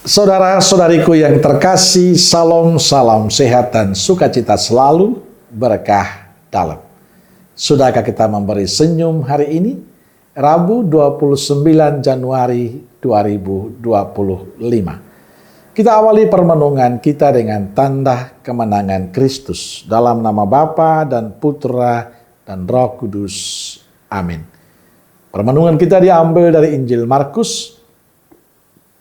Saudara-saudariku yang terkasih, salam sehat dan sukacita selalu, berkah dalam. Sudahkah kita memberi senyum hari ini? Rabu 29 Januari 2025. Kita awali permenungan kita dengan tanda kemenangan Kristus. Dalam nama Bapa dan Putra dan Roh Kudus. Amin. Permenungan kita diambil dari Injil Markus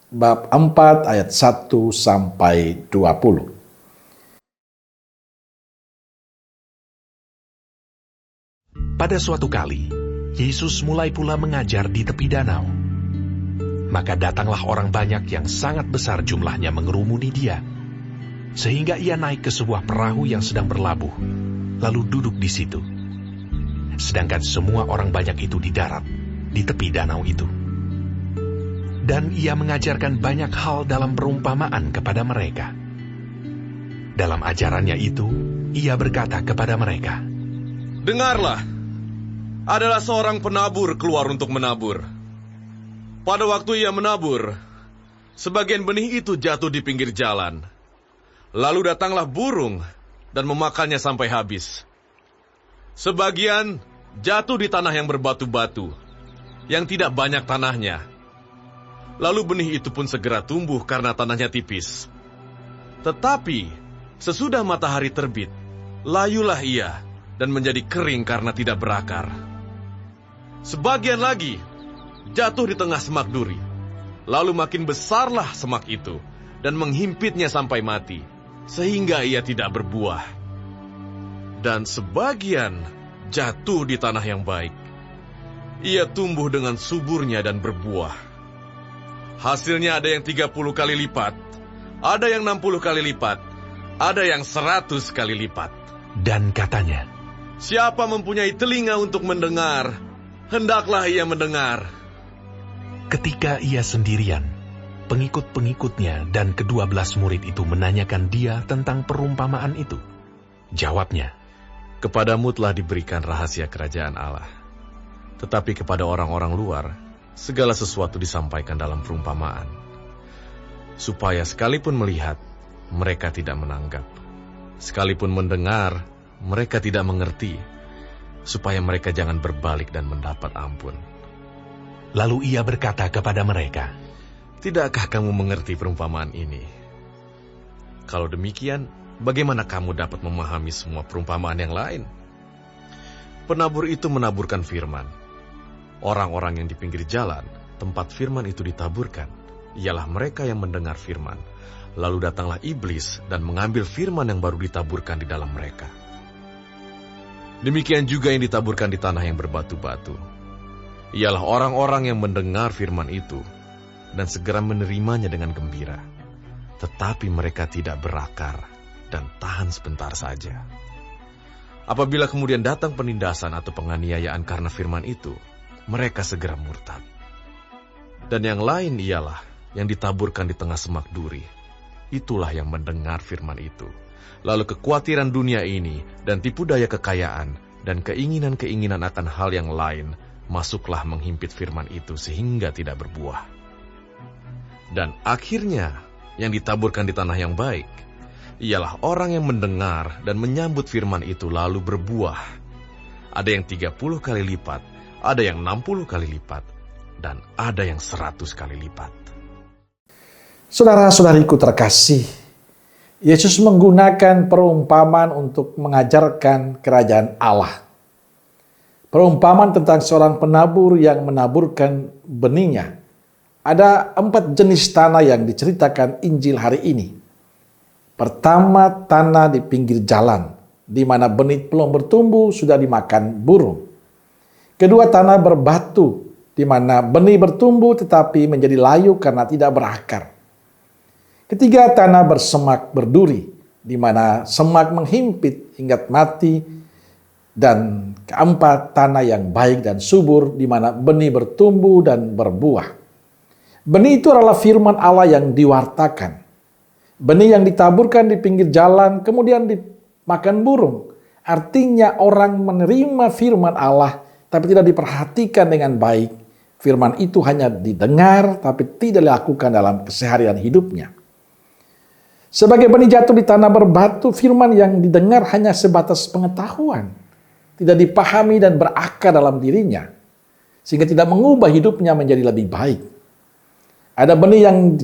bab 4 ayat 1 sampai 20. Pada suatu kali, Yesus mulai pula mengajar di tepi danau. Maka datanglah orang banyak yang sangat besar jumlahnya mengerumuni dia, sehingga ia naik ke sebuah perahu yang sedang berlabuh, lalu duduk di situ. Sedangkan semua orang banyak itu di darat, di tepi danau itu. Dan ia mengajarkan banyak hal dalam perumpamaan kepada mereka. Dalam ajarannya itu, ia berkata kepada mereka, "Dengarlah, adalah seorang penabur keluar untuk menabur. Pada waktu ia menabur, sebagian benih itu jatuh di pinggir jalan. Lalu datanglah burung dan memakannya sampai habis. Sebagian jatuh di tanah yang berbatu-batu, yang tidak banyak tanahnya. Lalu benih itu pun segera tumbuh karena tanahnya tipis. Tetapi sesudah matahari terbit, layulah ia dan menjadi kering karena tidak berakar. Sebagian lagi jatuh di tengah semak duri. Lalu makin besarlah semak itu dan menghimpitnya sampai mati, sehingga ia tidak berbuah. Dan sebagian jatuh di tanah yang baik. Ia tumbuh dengan suburnya dan berbuah. Hasilnya ada yang 30 kali lipat, ada yang 60 kali lipat, ada yang 100 kali lipat." Dan katanya, "Siapa mempunyai telinga untuk mendengar, hendaklah ia mendengar." ketika ia sendirian, pengikut-pengikutnya dan ke-12 murid itu menanyakan dia tentang perumpamaan itu. Jawabnya, "Kepadamu telah diberikan rahasia kerajaan Allah. Tetapi kepada orang-orang luar, segala sesuatu disampaikan dalam perumpamaan, supaya sekalipun melihat, mereka tidak menanggap. Sekalipun mendengar, mereka tidak mengerti, supaya mereka jangan berbalik dan mendapat ampun." Lalu ia berkata kepada mereka, "Tidakkah kamu mengerti perumpamaan ini? Kalau demikian, bagaimana kamu dapat memahami semua perumpamaan yang lain? Penabur itu menaburkan firman. Orang-orang yang di pinggir jalan, tempat firman itu ditaburkan, ialah mereka yang mendengar firman. Lalu datanglah iblis dan mengambil firman yang baru ditaburkan di dalam mereka. Demikian juga yang ditaburkan di tanah yang berbatu-batu. Ialah orang-orang yang mendengar firman itu, dan segera menerimanya dengan gembira. Tetapi mereka tidak berakar, dan tahan sebentar saja. Apabila kemudian datang penindasan atau penganiayaan karena firman itu, mereka segera murtad. Dan yang lain ialah yang ditaburkan di tengah semak duri. Itulah yang mendengar firman itu. Lalu kekhawatiran dunia ini dan tipu daya kekayaan dan keinginan-keinginan akan hal yang lain masuklah menghimpit firman itu sehingga tidak berbuah. Dan akhirnya yang ditaburkan di tanah yang baik ialah orang yang mendengar dan menyambut firman itu lalu berbuah. Ada yang 30 kali lipat, ada yang 60 kali lipat, dan ada yang 100 kali lipat." Saudara-saudariku terkasih, Yesus menggunakan perumpamaan untuk mengajarkan kerajaan Allah. Perumpamaan tentang seorang penabur yang menaburkan benihnya. Ada 4 jenis tanah yang diceritakan Injil hari ini. Pertama, tanah di pinggir jalan, di mana benih belum bertumbuh sudah dimakan burung. Kedua, tanah berbatu, di mana benih bertumbuh tetapi menjadi layu karena tidak berakar. Ketiga, tanah bersemak berduri, di mana semak menghimpit hingga mati. Dan keempat, tanah yang baik dan subur, di mana benih bertumbuh dan berbuah. Benih itu adalah firman Allah yang diwartakan. Benih yang ditaburkan di pinggir jalan, kemudian dimakan burung. Artinya orang menerima firman Allah, tapi tidak diperhatikan dengan baik. firman itu hanya didengar tapi tidak dilakukan dalam keseharian hidupnya. Sebagai benih jatuh di tanah berbatu, firman yang didengar hanya sebatas pengetahuan, tidak dipahami dan berakar dalam dirinya, sehingga tidak mengubah hidupnya menjadi lebih baik. Ada benih yang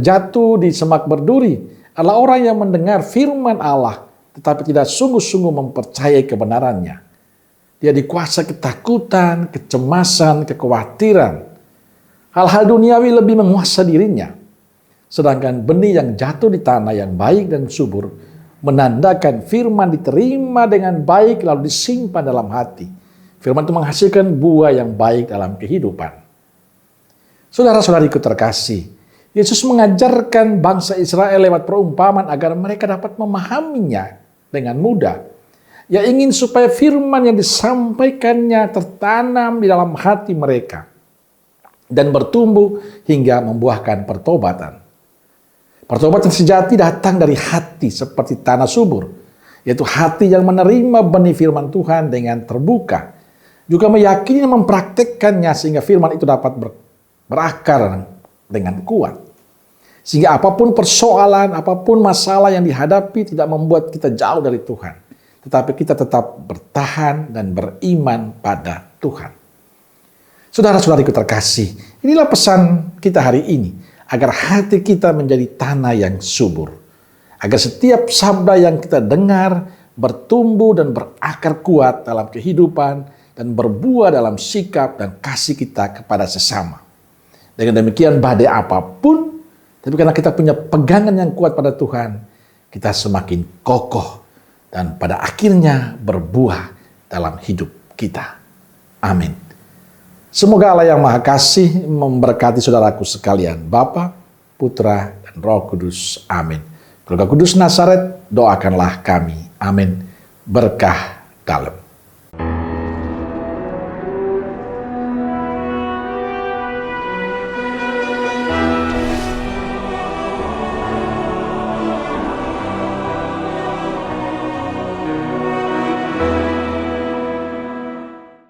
jatuh di semak berduri, adalah orang yang mendengar firman Allah, tetapi tidak sungguh-sungguh mempercayai kebenarannya. Dia dikuasai ketakutan, kecemasan, kekhawatiran. Hal-hal duniawi lebih menguasai dirinya. Sedangkan benih yang jatuh di tanah yang baik dan subur menandakan firman diterima dengan baik lalu disimpan dalam hati. Firman itu menghasilkan buah yang baik dalam kehidupan. Saudara-saudariku terkasih, Yesus mengajarkan bangsa Israel lewat perumpamaan agar mereka dapat memahaminya dengan mudah. Ia ingin supaya firman yang disampaikannya tertanam di dalam hati mereka dan bertumbuh hingga membuahkan pertobatan. Pertobatan sejati datang dari hati seperti tanah subur, yaitu hati yang menerima benih firman Tuhan dengan terbuka, juga meyakini dan mempraktekkannya sehingga firman itu dapat berakar dengan kuat. Sehingga apapun persoalan, apapun masalah yang dihadapi tidak membuat kita jauh dari Tuhan. Tetapi kita tetap bertahan dan beriman pada Tuhan. Saudara-saudariku terkasih, inilah pesan kita hari ini. Agar hati kita menjadi tanah yang subur. Agar setiap sabda yang kita dengar bertumbuh dan berakar kuat dalam kehidupan dan berbuah dalam sikap dan kasih kita kepada sesama. Dengan demikian badai apapun, tapi karena kita punya pegangan yang kuat pada Tuhan, kita semakin kokoh dan pada akhirnya berbuah dalam hidup kita. Amin. Semoga Allah yang Maha Kasih memberkati saudaraku sekalian, Bapa, Putra, dan Roh Kudus. Amin. Keluarga Kudus Nazaret, doakanlah kami. Amin. Berkah dalam.